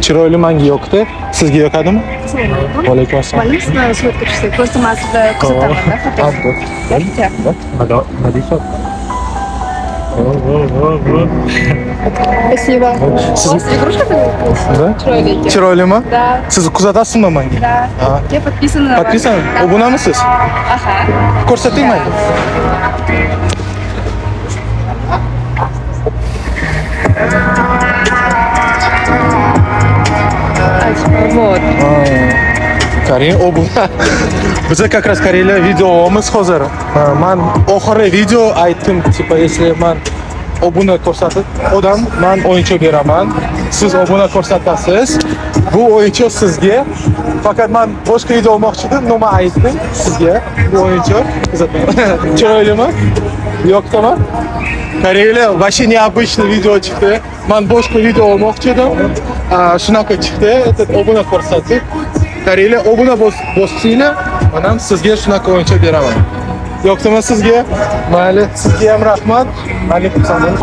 chiroyli menga yoqdi. Sizga yoqadimi? Alaykum assalom. Полезно, сладко часы. Просто масло Спасибо. Siz У вас игрушка такая? da? Chiroylimi? Да. Siz kuzatasizmi menga? Да. Ha. Я подписана на вас. Подписан? Да. Obunamisiz? Ага. Ko'rsating menga. Вот. Koreya obuna. Biz как раз Koreyalar video olamiz hozir. Men oxirgi video aytdim, tipa если men obuna ko'rsatib, odam men o'yinchoq beraman. Siz obuna ko'rsatasiz. Bu o'yinchoq sizga. Faqat men boshqa video olmoqchi edim, nima aytdim sizga. Bu o'yinchoq kuzataman. Chiroylimi? Yo'qmi? Koreyalar вообще необычный video chiqdi. Men boshqa video olmoqchi edim. Shunaqa chiqdi. Obuna ko'rsatib. Koreyalar obuna bosinglar, men ham sizga shunaqa o'yinchoq beraman. Yo'qmi sizga? Mayli, sizga ham rahmat. Alaykum assalom.